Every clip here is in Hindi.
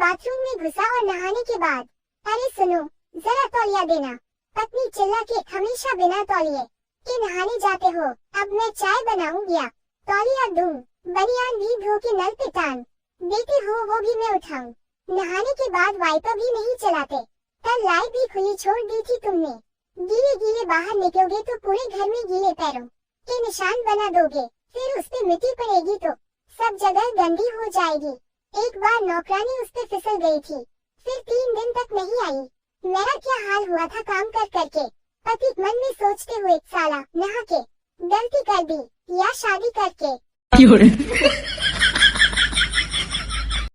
बाथरूम में घुसा और नहाने के बाद, अरे सुनो, जरा तौलिया देना। पत्नी चिल्ला के, हमेशा बिना तौलिए के नहाने जाते हो, अब मैं चाय बनाऊंगी, तौलिया दूं, बनियान भी धो के नल पे टांग देते हो, वो भी मैं उठाऊं। नहाने के बाद वाइपर भी नहीं चलाते, कल लाइट भी खुली छोड़ दी थी तुमने। गीले गीले बाहर निकलोगे तो पूरे घर में गीले पैरों के निशान बना दोगे, फिर उस पे मिट्टी पड़ेगी तो सब जगह गंदी हो जाएगी। एक बार नौकरानी उस पे फिसल गई थी, फिर 3 दिन तक नहीं आई। मेरा क्या हाल हुआ था काम कर करके। पति मन में सोचते हुए, साला नहा के गलती कर दी या शादी करके।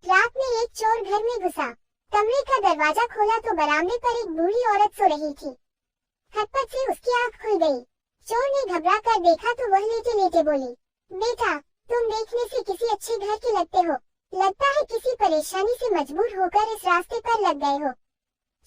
रात में एक चोर घर में घुसा, कमरे का दरवाजा खोला तो बरामदे पर एक बूढ़ी औरत सो रही थी। खटपट से उसकी आंख खुल गई। चोर ने घबरा कर देखा तो वह लेटे लेटे बोली, बेटा तुम देखने से किसी अच्छे घर के लगते हो, लगता है किसी परेशानी से मजबूर होकर इस रास्ते पर लग गए हो।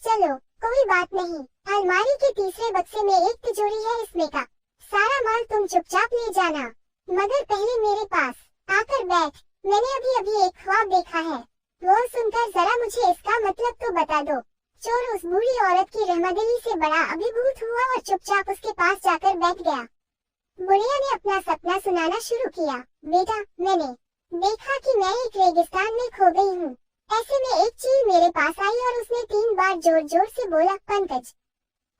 चलो कोई बात नहीं, अलमारी के तीसरे बक्से में एक तिजोरी है, इसमें का सारा माल तुम चुपचाप ले जाना, मगर पहले मेरे पास आकर बैठ, मैंने अभी अभी एक ख्वाब देखा है, वो सुनकर जरा मुझे इसका मतलब तो बता दो। चोर उस बूढ़ी औरत की रहमदिली से बड़ा अभिभूत हुआ और चुपचाप उसके पास जाकर बैठ गया। बुढ़िया ने अपना सपना सुनाना शुरू किया, बेटा मैंने देखा कि मैं एक रेगिस्तान में खो गई हूँ। ऐसे में एक चील मेरे पास आई और उसने 3 बार जोर जोर से बोला, पंकज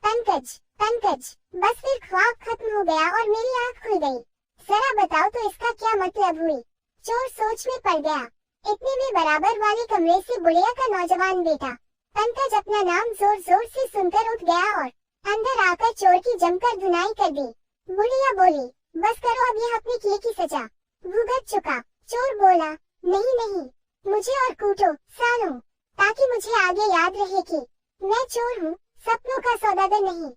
पंकज पंकज। बस फिर ख्वाब खत्म हो गया और मेरी आँख खुल गई। जरा बताओ तो इसका क्या मतलब हुई। चोर सोच में पड़ गया। इतने में बराबर वाले कमरे से बुढ़िया का नौजवान बेटा पंकज अपना नाम जोर जोर से सुनकर उठ गया और अंदर आकर चोर की जमकर धुनाई कर दी। बुढ़िया बोली, बस करो अब यह अपने किए की सजा भुगत चुका। चोर बोला, नहीं नहीं, मुझे और कूटो सालों, ताकि मुझे आगे याद रहे कि मैं चोर हूँ, सपनों का सौदागर नहीं।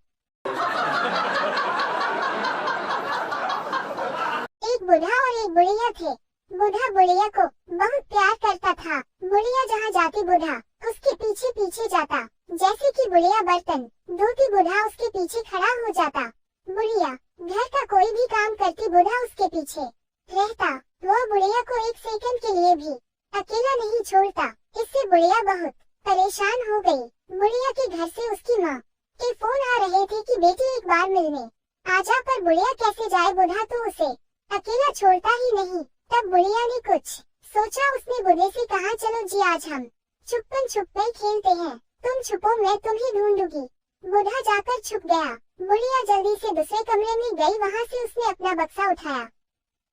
एक बूढ़ा और एक बुढ़िया थे। बूढ़ा बुढ़िया को बहुत प्यार करता था। बुढ़िया जहाँ जाती बूढ़ा उसके पीछे पीछे जाता, जैसे कि बुढ़िया बर्तन धोती बूढ़ा उसके पीछे खड़ा हो जाता। बुढ़िया घर का कोई भी काम करती बूढ़ा उसके पीछे रहता। वो बुढ़िया को एक सेकंड के लिए भी अकेला नहीं छोड़ता। इससे बुढ़िया बहुत परेशान हो गई। बुढ़िया के घर से उसकी माँ के फोन आ रहे थे कि बेटी एक बार मिलने आजा, पर बुढ़िया कैसे जाए, बूढ़ा तो उसे अकेला छोड़ता ही नहीं। तब बुढ़िया ने कुछ सोचा, उसने बूढ़े से कहा, चलो जी आज हम छुपन छुपन खेलते हैं, तुम छुपो मैं तुम्हें ढूंढूंगी। बूढ़ा जाकर छुप गया। बुढ़िया जल्दी से दूसरे कमरे में गई, वहाँ से उसने अपना बक्सा उठाया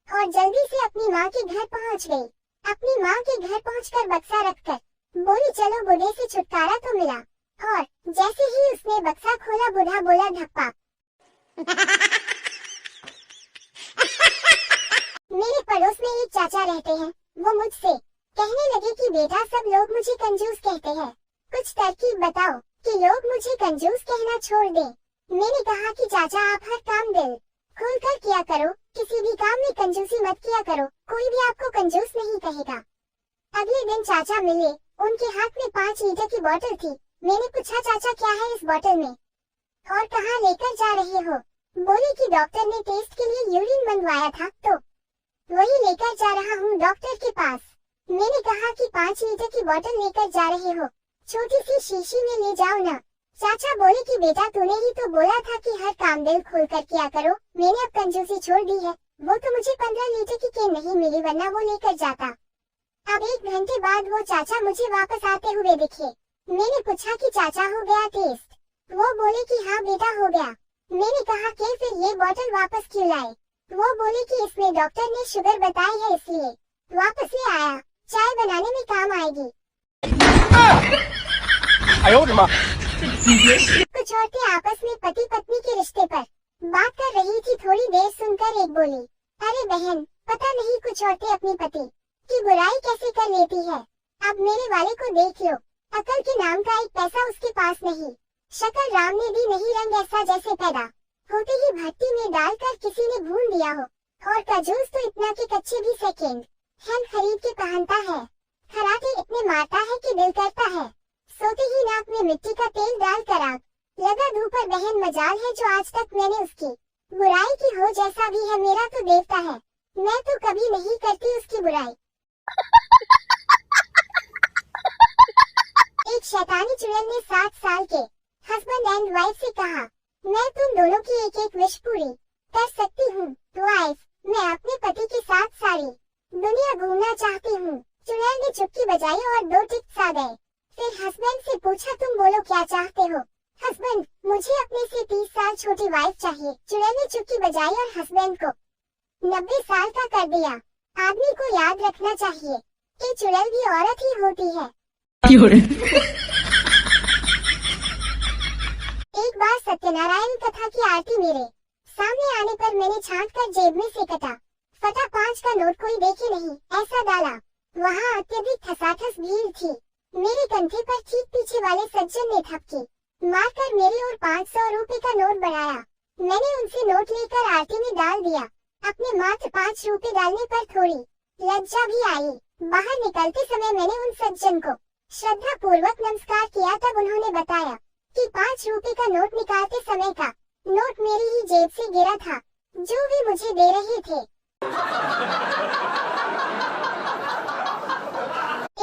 और जल्दी से अपनी माँ के घर पहुँच गई। अपनी माँ के घर पहुँचकर बक्सा रखकर बोली, चलो बूढ़े से छुटकारा तो मिला। और जैसे ही उसने बक्सा खोला, बूढ़ा बोला, ढप्पा। मेरे पड़ोस में एक चाचा रहते हैं, वो मुझसे कहने लगे कि बेटा सब लोग मुझे कंजूस कहते हैं, कुछ तरकीब बताओ कि लोग मुझे कंजूस कहना छोड़ दें। मैंने कहा कि चाचा आप हर काम दिल खोलकर किया करो, किसी भी काम में कंजूसी मत किया करो, कोई भी आपको कंजूस नहीं कहेगा। अगले दिन चाचा मिले, उनके हाथ में 5 लीटर की बोतल थी। मैंने पूछा, चाचा क्या है इस बोतल में और कहाँ लेकर जा रहे हो। बोले कि डॉक्टर ने टेस्ट के लिए यूरिन मंगवाया था तो वही लेकर जा रहा हूँ डॉक्टर के पास। मैंने कहा कि 5 लीटर की बोतल लेकर जा रहे हो, छोटी सी शीशी में ले जाओ ना। चाचा बोले कि बेटा तूने ही तो बोला था कि हर काम दिल खोल कर किया करो, मैंने अब कंजूसी छोड़ दी है। वो तो मुझे 15 लीटर की केन नहीं मिली, वरना वो लेकर जाता। अब 1 घंटे बाद वो चाचा मुझे वापस आते हुए दिखे। मैंने पूछा कि चाचा हो गया टेस्ट। वो बोले कि हाँ बेटा हो गया। मैंने कहा कि फिर ये बोतल वापस क्यों लाए। वो बोले कि इसमें डॉक्टर ने शुगर बताई है इसलिए वापस ले आया, चाय बनाने में काम आएगी। कुछ औरतें आपस में पति पत्नी के रिश्ते पर बात कर रही थी। थोड़ी देर सुनकर एक बोली, अरे बहन पता नहीं कुछ औरतें अपनी पति की बुराई कैसे कर लेती है। अब मेरे वाले को देख लो, अकल के नाम का एक पैसा उसके पास नहीं, शक्ल राम ने दी नहीं, रंग ऐसा जैसे पैदा होते ही भट्टी में डालकर किसी ने भून दिया हो। और कंजूस तो इतना कि कच्चे भी सेकेंड हैंड खरीद के पहनता है। खराटे इतने मारता है कि दिल करता है सोते ही नाक में मिट्टी का तेल डालकर आग लगा दूं, पर बहन मजाल है जो आज तक मैंने उसकी बुराई की हो। जैसा भी है मेरा तो देवता है, मैं तो कभी नहीं करती उसकी बुराई। शैतानी चुड़ैल ने 7 साल के हस्बैंड एंड वाइफ से कहा, मैं तुम दोनों की एक एक विश पूरी कर सकती हूँ। वाइफ, मैं अपने पति के साथ सारी दुनिया घूमना चाहती हूँ। चुड़ैल ने चुटकी बजाई और 2 टिक्स आ गए। फिर हस्बैंड से पूछा, तुम बोलो क्या चाहते हो। हस्बैंड, मुझे अपने से 30 साल छोटी वाइफ चाहिए। चुड़ैल ने चुटकी बजाई और हस्बैंड को 90 साल का कर दिया। आदमी को याद रखना चाहिए कि चुड़ैल भी औरत ही होती है। एक बार सत्यनारायण कथा की आरती मेरे सामने आने पर मैंने छांट कर जेब में से कटा फटा 5 का नोट कोई देखे नहीं ऐसा डाला। वहाँ अत्यधिक ठसाठस भीड़ थी। मेरे कंधे पर ठीक पीछे वाले सज्जन ने थपकी मारकर मेरी ओर 500 रुपए का नोट बढ़ाया। मैंने उनसे नोट लेकर आरती में डाल दिया। अपने मात्र 5 रुपए डालने पर थोड़ी लज्जा भी आई। बाहर निकलते समय मैंने उन सज्जन को श्रद्धा पूर्वक नमस्कार किया। तब उन्होंने बताया कि 5 रुपए का नोट निकालते समय का नोट मेरी ही जेब से गिरा था, जो भी मुझे दे रहे थे।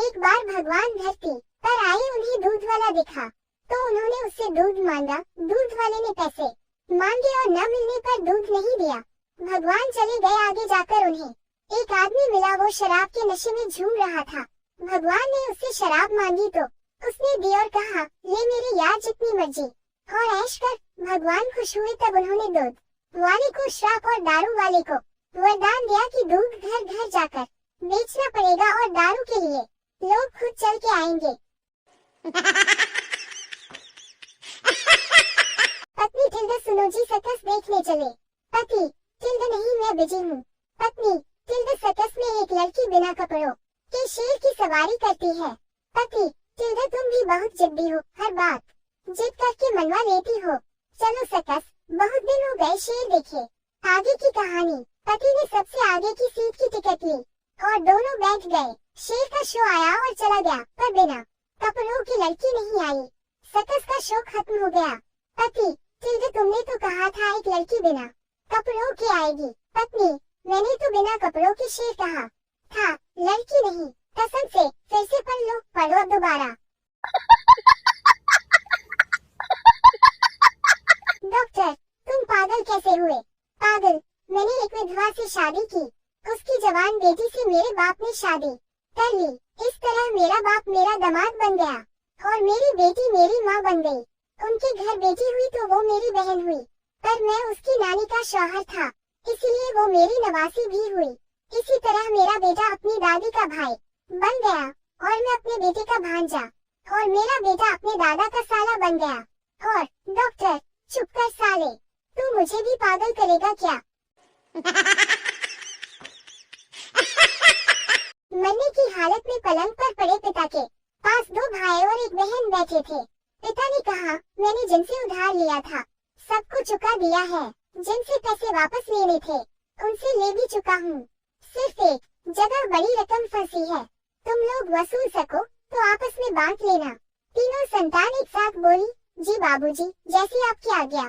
एक बार भगवान धरती पर आए, उन्हें दूध वाला दिखा तो उन्होंने उससे दूध मांगा। दूध वाले ने पैसे मांगे और न मिलने पर दूध नहीं दिया। भगवान चले गए। आगे जाकर उन्हें एक आदमी मिला, वो शराब के नशे में झूम रहा था। भगवान ने उससे शराब मांगी तो उसने दी और कहा, ले मेरे यार जितनी मर्जी और ऐश कर। भगवान खुश हुए। तब उन्होंने दूध वाले को श्राप और दारू वाले को वरदान दिया कि दूध घर घर जाकर बेचना पड़ेगा और दारू के लिए लोग खुद चल के आएंगे। पत्नी टिल्डा, सुनो जी, सर्कस देखने चले। पति टिल्डा, नहीं मैं बिजी हूँ। पत्नी टिल्डा, सर्कस में एक लड़की बिना कपड़ों के शेर की सवारी करती है। पति टिल्डा, तुम भी बहुत जिद्दी हो, हर बात जिद करके मनवा लेती हो। चलो सर्कस, बहुत दिन हो गए शेर देखे। आगे की कहानी। पति ने सबसे आगे की सीट की टिकट ली और दोनों बैठ गए। शेर का शो आया और चला गया, पर बिना कपड़ों की लड़की नहीं आई। सर्कस का शो खत्म हो गया। पति टिल्डा, तुमने तो कहा था एक लड़की बिना कपड़ों की आएगी। पत्नी, मैंने तो बिना कपड़ों की शेर कहा था, लड़की नहीं। कसम से, फिर से पढ़ लो, पढ़ो दोबारा। डॉक्टर, तुम पागल कैसे हुए? पागल, मैंने एक विधवा से शादी की। उसकी जवान बेटी से मेरे बाप ने शादी कर ली। इस तरह मेरा बाप मेरा दामाद बन गया और मेरी बेटी मेरी माँ बन गई। उनके घर बेटी हुई तो वो मेरी बहन हुई, पर मैं उसकी नानी का शौहर था, इसलिए वो मेरी नवासी भी हुई। इसी तरह मेरा बेटा अपनी दादी का भाई बन गया और मैं अपने बेटे का भांजा, और मेरा बेटा अपने दादा का साला बन गया। और डॉक्टर, चुप कर साले, तू मुझे भी पागल करेगा क्या? मरने की हालत में पलंग पर पड़े पिता के पास 2 भाई और एक बहन बैठे थे। पिता ने कहा, मैंने जिनसे उधार लिया था सबको चुका दिया है। जिनसे पैसे वापस लेने थे उनसे ले भी चुका हूँ। सिर्फ एक जगह बड़ी रकम फंसी है, तुम लोग वसूल सको तो आपस में बांट लेना। तीनों संतान एक साथ बोली, जी बाबूजी, जैसी आपकी आज्ञा।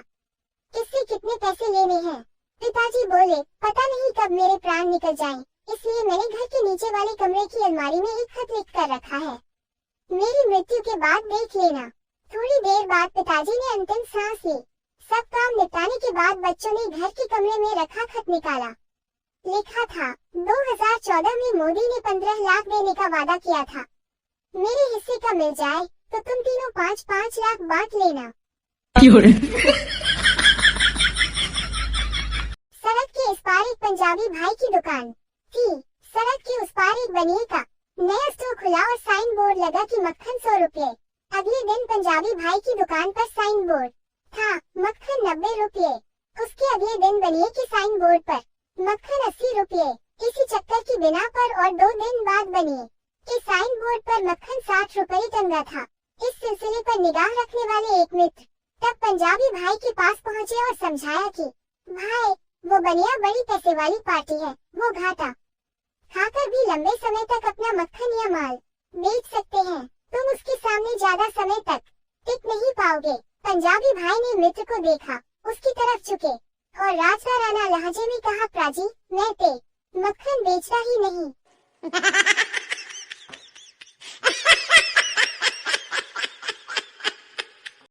किससे कितने पैसे लेने हैं? पिताजी बोले, पता नहीं कब मेरे प्राण निकल जाएं, इसलिए मैंने घर के नीचे वाले कमरे की अलमारी में एक खत लिख कर रखा है, मेरी मृत्यु के बाद देख लेना। थोड़ी देर बाद पिताजी ने अंतिम सांस ली। सब काम निपटाने के बाद बच्चों ने घर के कमरे में रखा खत निकाला। लिखा था, 2014 में मोदी ने 15 लाख देने का वादा किया था। मेरे हिस्से का मिल जाए तो तुम तीनों 5-5 लाख बांट लेना। सड़क के इस पार एक पंजाबी भाई की दुकान थी। सड़क के उस पार एक बनिए का नया स्टोर खुला और साइन बोर्ड लगा कि मक्खन 100 रुपए। अगले दिन पंजाबी भाई की दुकान पर साइन बोर्ड था, मक्खन 90 रुपए। उसके अगले दिन बनिए के साइन बोर्ड पर मक्खन 80 रुपए। इसी चक्कर की बिना पर और 2 दिन बाद बनिए के साइन बोर्ड पर मक्खन 60 रुपए टंगा था। इस सिलसिले पर निगाह रखने वाले एक मित्र तब पंजाबी भाई के पास पहुँचे और समझाया कि भाई, वो बनिया बड़ी पैसे वाली पार्टी है, वो घाटा खाकर भी लंबे समय तक अपना मक्खन या माल बेच सकते हैं, तुम उसके सामने ज्यादा समय तक टिक नहीं पाओगे। पंजाबी भाई ने मित्र को देखा, उसकी तरफ झुके और राजदाराना लहजे में कहा, प्राजी, मैं ते मक्खन बेचता ही नहीं।